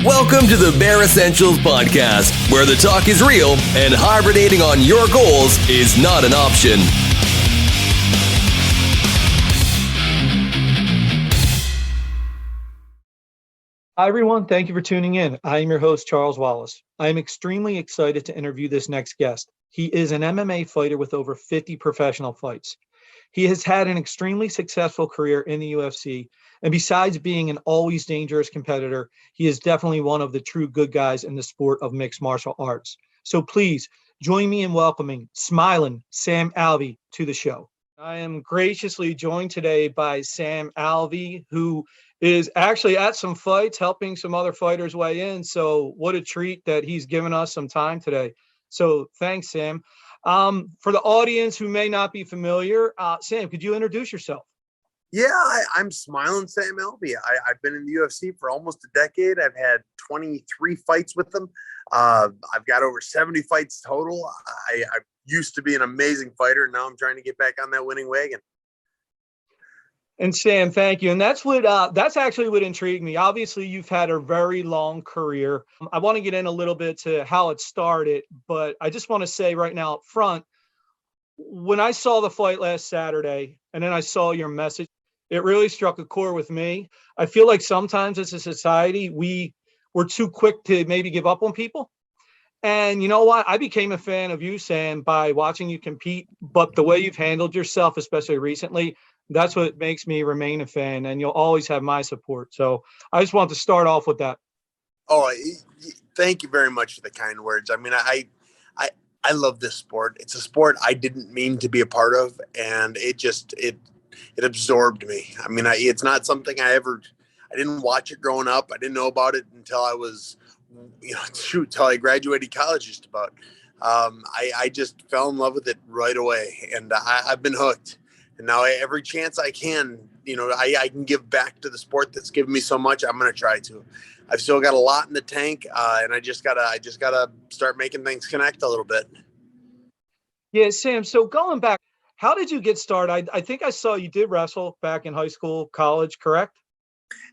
Welcome to the Bare Essentials Podcast, where the talk is real and hibernating on your goals is not an option. Hi, everyone. Thank you for tuning in. I am your host, Charles Wallace. I am extremely excited to interview this next guest. He is an MMA fighter with over 50 professional fights. He has had an extremely successful career in the UFC, and besides being an always dangerous competitor, he is definitely one of the true good guys in the sport of mixed martial arts. So please join me in welcoming Smilin, Sam Alvey, to the show. I am graciously joined today by Sam Alvey, who is actually at some fights, helping some other fighters weigh in. So what a treat that he's given us some time today. So thanks, Sam. For the audience who may not be familiar, Sam, could you introduce yourself? Yeah, I'm Smilin Sam Alvey. I've been in the UFC for almost a decade. I've had 23 fights with them. I've got over 70 fights total. I used to be an amazing fighter, and now I'm trying to get back on that winning wagon. And Sam, thank you. And that's actually what intrigued me. Obviously, you've had a very long career. I want to get in a little bit to how it started, but I just want to say right now up front, when I saw the fight last Saturday and then I saw your message, it really struck a chord with me. I feel like sometimes as a society, we're too quick to maybe give up on people. And you know what? I became a fan of you, Sam, by watching you compete. But the way you've handled yourself, especially recently, that's what makes me remain a fan. And you'll always have my support. So I just want to start off with that. Oh, thank you very much for the kind words. I mean, I love this sport. It's a sport I didn't mean to be a part of, and it absorbed me. I mean, it's not something I didn't watch it growing up. I didn't know about it until I was, till I graduated college just about. I just fell in love with it right away, and I've been hooked. And now every chance I can, I can give back to the sport that's given me so much. I'm going to try to. I've still got a lot in the tank, and I just gotta start making things connect a little bit. Yeah, Sam. So going back, how did you get started? I think I saw you did wrestle back in high school, college, correct?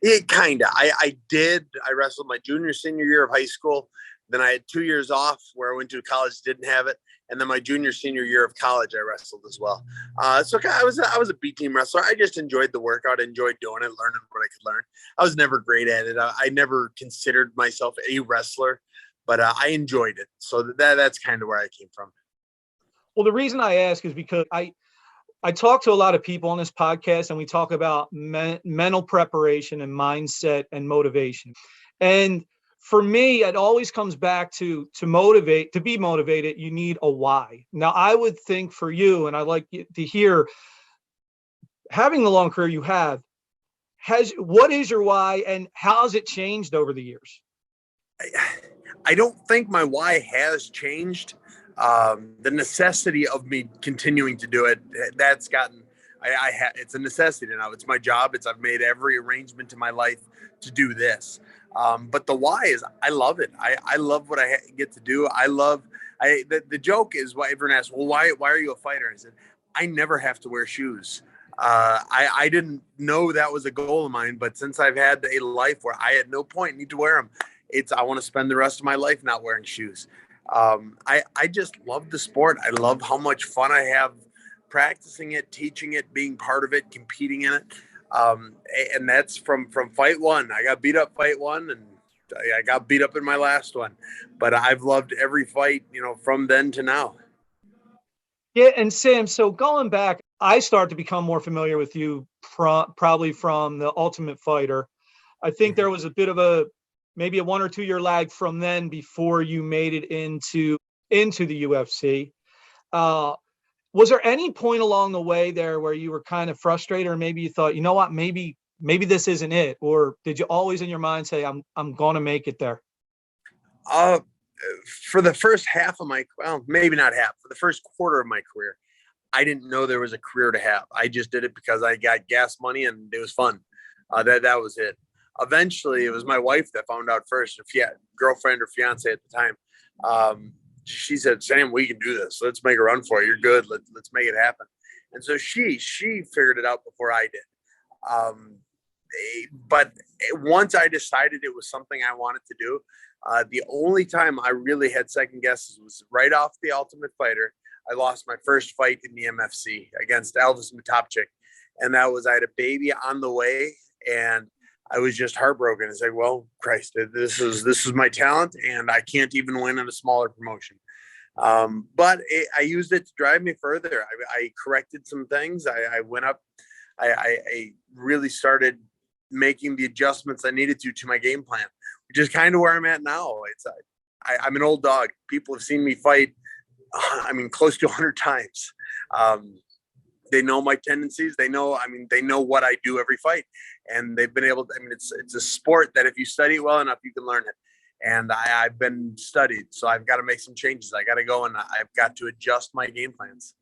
It kind of. I did. I wrestled my junior, senior year of high school. Then I had 2 years off where I went to college, didn't have it. And then my junior, senior year of college, I wrestled as well. So I was a B team wrestler. I just enjoyed the workout, enjoyed doing it, learning what I could learn. I was never great at it. I never considered myself a wrestler, but I enjoyed it. So that's kind of where I came from. Well, the reason I ask is because I talk to a lot of people on this podcast, and we talk about mental preparation and mindset and motivation. And for me, it always comes back to be motivated, you need a why. Now, I would think for you, and I'd like to hear, having the long career you have, what is your why and how has it changed over the years? I don't think my why has changed. The necessity of me continuing to do it, that's gotten, it's a necessity now. It's my job. I've made every arrangement in my life to do this. But the why is I love it. I love what I get to do. The joke is why everyone asks, well, why are you a fighter? I said, I never have to wear shoes. I didn't know that was a goal of mine, but since I've had a life where I at no point need to wear them, I want to spend the rest of my life not wearing shoes. I just love the sport. I love how much fun I have practicing it, teaching it, being part of it, competing in it. And that's from fight one. I got beat up fight one, and I got beat up in my last one, but I've loved every fight, from then to now. Yeah. And Sam, so going back, I started to become more familiar with you probably from the Ultimate Fighter. I think there was a bit of maybe a 1 or 2 year lag from then before you made it into the UFC. Was there any point along the way there where you were kind of frustrated, or maybe you thought, you know what, maybe this isn't it? Or did you always in your mind say, I'm going to make it there? For the first maybe not half, for the first quarter of my career, I didn't know there was a career to have. I just did it because I got gas money and it was fun. That was it. Eventually, it was my wife that found out first, girlfriend or fiance at the time. She said, Sam, we can do this. Let's make a run for it. You're good. Let's make it happen. And so she figured it out before I did. but once I decided it was something I wanted to do, the only time I really had second guesses was right off the Ultimate Fighter. I lost my first fight in the MFC against Alvey, and that was, I had a baby on the way, and I was just heartbroken. It's like, well, Christ, this is my talent, and I can't even win in a smaller promotion. But I used it to drive me further. I corrected some things. I went up. I really started making the adjustments I needed to my game plan, which is kind of where I'm at now. I'm an old dog. People have seen me fight, close to 100 times. They know my tendencies. They know what I do every fight, and they've been able to, it's a sport that if you study it well enough, you can learn it. And I've been studied, so I've got to make some changes. I got to go and I've got to adjust my game plans.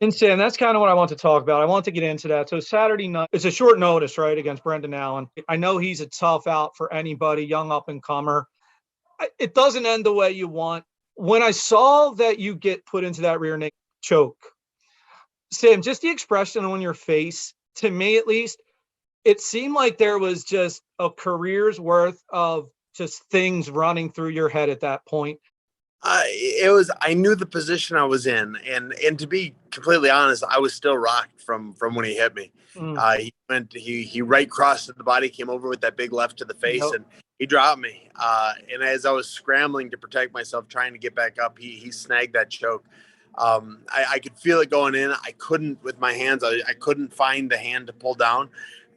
And Sam, that's kind of what I want to talk about. I want to get into that. So Saturday night, it's a short notice, right, against Brendan Allen. I know he's a tough out for anybody, young up and comer. It doesn't end the way you want. When I saw that you get put into that rear naked choke, Sam, just the expression on your face, to me at least, it seemed like there was just a career's worth of just things running through your head at that point. I knew the position I was in, and to be completely honest, I was still rocked from when he hit me. He right crossed the body, came over with that big left to the face, and he dropped me. And as I was scrambling to protect myself, trying to get back up, he snagged that choke. I could feel it going in. I couldn't with my hands. I couldn't find the hand to pull down,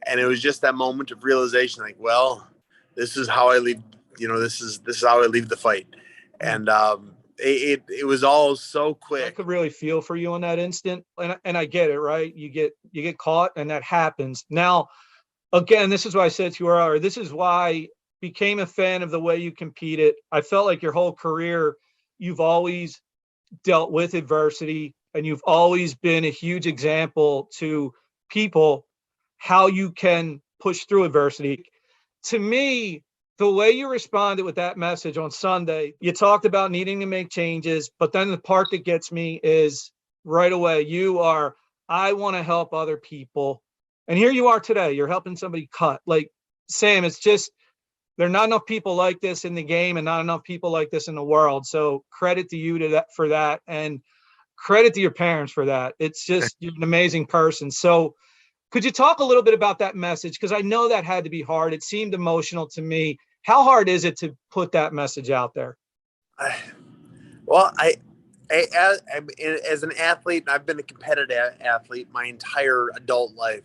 and it was just that moment of realization, like, well, this is how I leave. This is how I leave the fight. And it was all so quick. I could really feel for you in that instant, and I get it, right? You get caught, and that happens. Now, again, this is why I said to you earlier. This is why I became a fan of the way you competed. I felt like your whole career, you've always dealt with adversity, and you've always been a huge example to people how you can push through adversity. To me, the way you responded with that message on Sunday, you talked about needing to make changes, but then the part that gets me is right away, I want to help other people. And here you are today, you're helping somebody cut. Like, Sam, it's just, there are not enough people like this in the game and not enough people like this in the world. So credit to you for that. And credit to your parents for that. It's just, you're an amazing person. So could you talk a little bit about that message? Because I know that had to be hard. It seemed emotional to me. How hard is it to put that message out there? Well, as an athlete, and I've been a competitive athlete my entire adult life,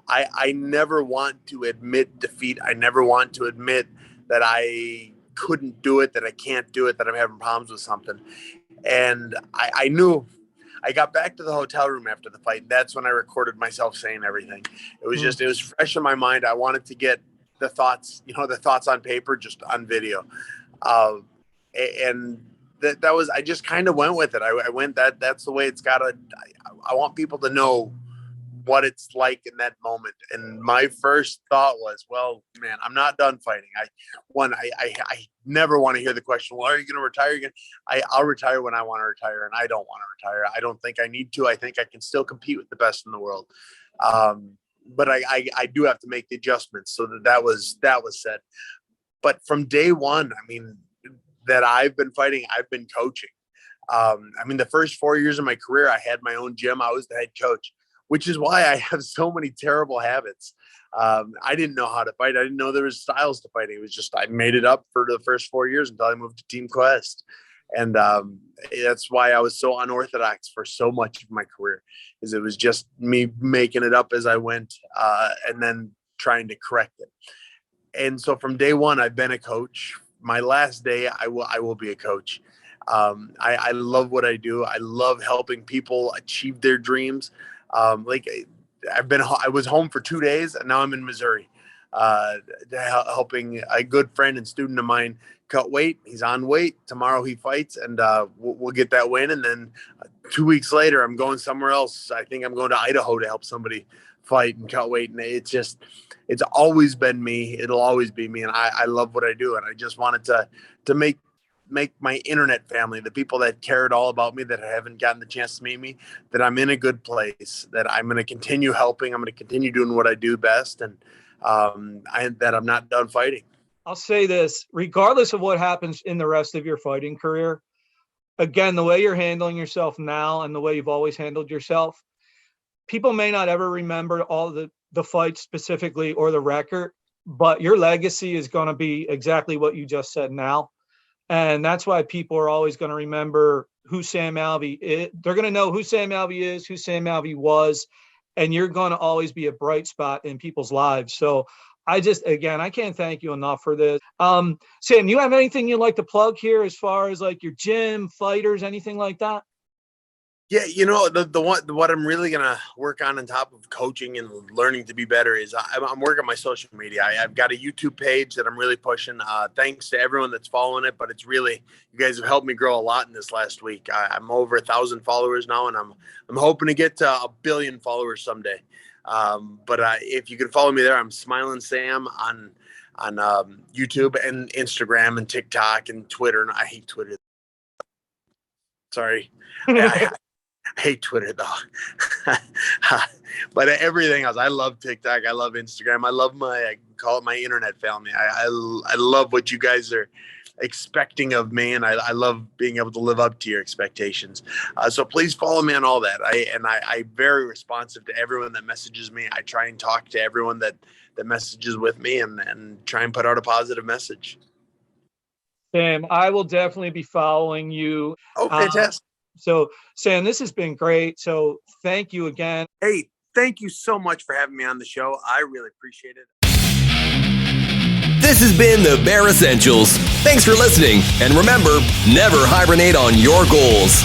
I never want to admit defeat. I never want to admit that I couldn't do it, that I can't do it, that I'm having problems with something. And I knew. I got back to the hotel room after the fight. That's when I recorded myself saying everything. It was it was fresh in my mind. I wanted to get the thoughts on paper, just on video. And that was, I just kind of went with it. I went, that's the way it's gotta, I want people to know what it's like in that moment. And my first thought was, well, man, I'm not done fighting. I never want to hear the question, well, are you going to retire again? I'll retire when I want to retire, and I don't want to retire. I don't think I need to. I think I can still compete with the best in the world. But I do have to make the adjustments. So that was said. But from day one, that I've been fighting, I've been coaching. The first 4 years of my career, I had my own gym. I was the head coach, which is why I have so many terrible habits. I didn't know how to fight. I didn't know there was styles to fighting. It was just, I made it up for the first 4 years until I moved to Team Quest. And that's why I was so unorthodox for so much of my career, is it was just me making it up as I went, and then trying to correct it. And so from day one, I've been a coach. My last day, I will be a coach. I love what I do. I love helping people achieve their dreams. I was home for 2 days, and now I'm in Missouri, helping a good friend and student of mine cut weight. He's on weight. Tomorrow he fights, and we'll get that win. And then 2 weeks later, I'm going somewhere else. I think I'm going to Idaho to help somebody fight and cut weight. And it's always been me. It'll always be me. And I love what I do. And I just wanted to make make my internet family, the people that cared all about me, that haven't gotten the chance to meet me, that I'm in a good place, that I'm going to continue helping. I'm going to continue doing what I do best, and that I'm not done fighting. I'll say this, regardless of what happens in the rest of your fighting career, again, the way you're handling yourself now and the way you've always handled yourself, people may not ever remember all the fights specifically or the record, but your legacy is going to be exactly what you just said now. And that's why people are always going to remember who Sam Alvey is. They're going to know who Sam Alvey is, who Sam Alvey was, and you're going to always be a bright spot in people's lives. So I can't thank you enough for this. Sam, you have anything you'd like to plug here as far as like your gym, fighters, anything like that? Yeah, what I'm really gonna work on top of coaching and learning to be better is I'm working on my social media. I've got a YouTube page that I'm really pushing. Thanks to everyone that's following it, but it's really, you guys have helped me grow a lot in this last week. I'm over 1,000 followers now, and I'm hoping to get to 1 billion followers someday. But if you can follow me there, I'm Smilin Sam on YouTube and Instagram and TikTok and Twitter. And I hate Twitter. Sorry. I hate Twitter though. But everything else, I love TikTok. I love Instagram. I call it my internet family. I love what you guys are expecting of me, and I love being able to live up to your expectations. So please follow me on all that. I'm very responsive to everyone that messages me. I try and talk to everyone that messages with me and try and put out a positive message. Sam, I will definitely be following you. Oh, fantastic. So, Sam, this has been great. So thank you again. Hey, thank you so much for having me on the show. I really appreciate it. This has been the Bare Essentials. Thanks for listening. And remember, never hibernate on your goals.